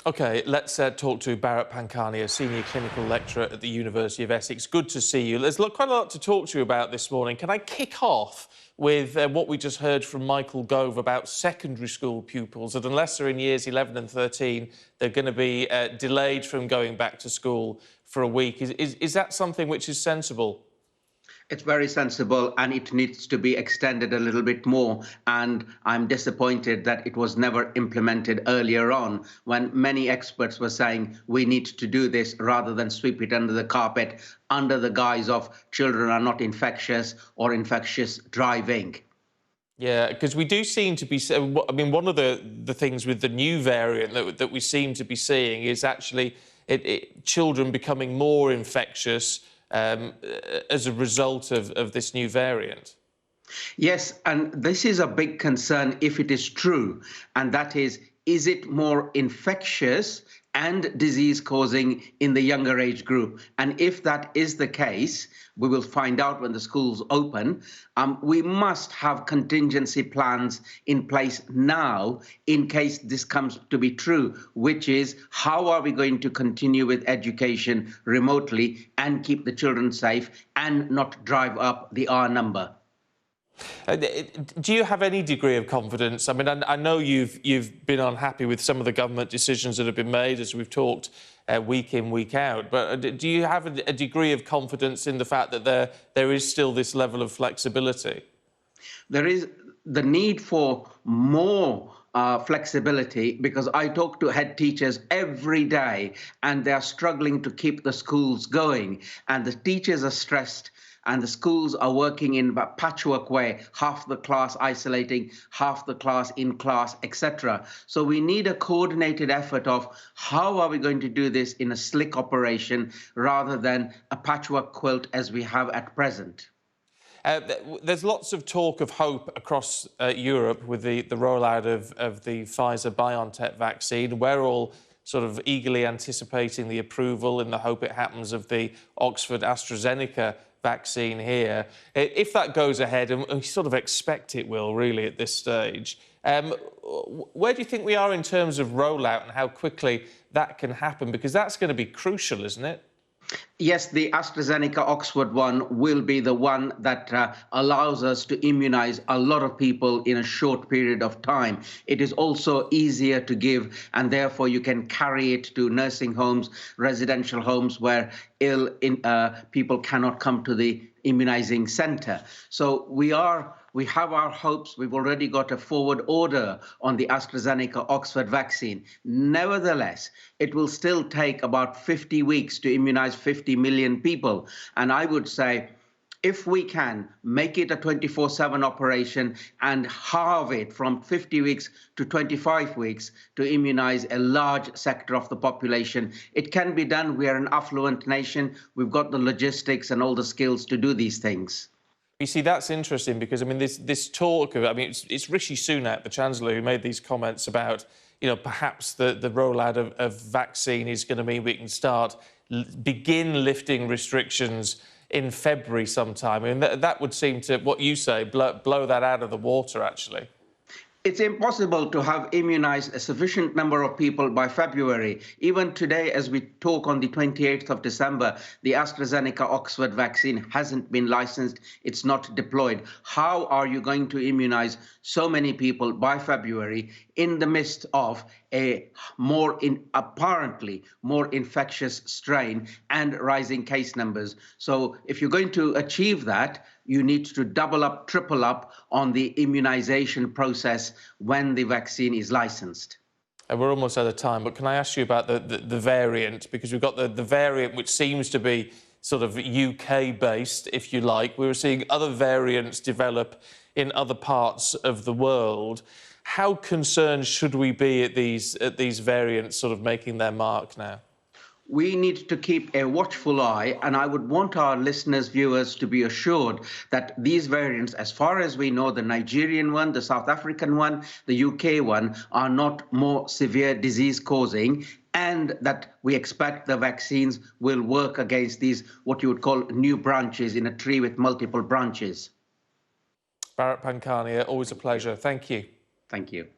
OK, let's talk to Bharat Pankania, Senior Clinical Lecturer at the University of Essex. Good to see you. There's quite a lot to talk to you about this morning. Can I kick off with what we just heard from Michael Gove about secondary school pupils, that unless they're in years 11 and 13, they're going to be delayed from going back to school for a week. Is that something which is sensible? It's very sensible and it needs to be extended a little bit more. And I'm disappointed that it was never implemented earlier on, when many experts were saying we need to do this rather than sweep it under the carpet under the guise of children are not infectious or infectious driving. Yeah, because we do seem to be... I mean, one of the things with the new variant that we seem to be seeing is actually children becoming more infectious as a result of this new variant. Yes, and this is a big concern if it is true, and that is it more infectious and disease-causing in the younger age group? And if that is the case, we will find out when the schools open. We must have contingency plans in place now in case this comes to be true, which is how are we going to continue with education remotely and keep the children safe and not drive up the R number? Do you have any degree of confidence? I mean, I know you've been unhappy with some of the government decisions that have been made, as we've talked week in, week out. But do you have a degree of confidence in the fact that there is still this level of flexibility? There is the need for more flexibility, because I talk to head teachers every day and they are struggling to keep the schools going, and the teachers are stressed. And the schools are working in a patchwork way, half the class isolating, half the class in class, etc. So we need a coordinated effort of how are we going to do this in a slick operation rather than a patchwork quilt as we have at present. There's lots of talk of hope across Europe with the rollout of the Pfizer-BioNTech vaccine. We're all sort of eagerly anticipating the approval in the hope it happens of the Oxford-AstraZeneca vaccine here. If that goes ahead, and we sort of expect it will, really, at this stage, where do you think we are in terms of rollout and how quickly that can happen? Because that's going to be crucial, isn't it? Yes, the AstraZeneca-Oxford one will be the one that allows us to immunize a lot of people in a short period of time. It is also easier to give, and therefore you can carry it to nursing homes, residential homes where people cannot come to the immunizing center. So we have our hopes. We've already got a forward order on the AstraZeneca-Oxford vaccine. Nevertheless, it will still take about 50 weeks to immunize 50 million people. And I would say, if we can make it a 24/7 operation and halve it from 50 weeks to 25 weeks to immunize a large sector of the population, it can be done. We are an affluent nation. We've got the logistics and all the skills to do these things. You see, that's interesting because, I mean, this talk of... I mean, it's Rishi Sunak, the Chancellor, who made these comments about, you know, perhaps the rollout of vaccine is going to mean we can begin lifting restrictions in February sometime. I mean, that would seem to, what you say, blow that out of the water, actually. It's impossible to have immunized a sufficient number of people by February. Even today, as we talk on the 28th of December, the AstraZeneca-Oxford vaccine hasn't been licensed. It's not deployed. How are you going to immunize so many people by February in the midst of a apparently more infectious strain and rising case numbers? So if you're going to achieve that, you need to double up, triple up on the immunization process when the vaccine is licensed. We're almost out of time, but can I ask you about the variant? Because we've got the variant which seems to be sort of UK-based, if you like. We were seeing other variants develop in other parts of the world. How concerned should we be at these variants sort of making their mark now? We need to keep a watchful eye, and I would want our listeners, viewers, to be assured that these variants, as far as we know, the Nigerian one, the South African one, the UK one, are not more severe disease-causing, and that we expect the vaccines will work against these, what you would call new branches in a tree with multiple branches. Bharat Pankania, always a pleasure. Thank you. Thank you.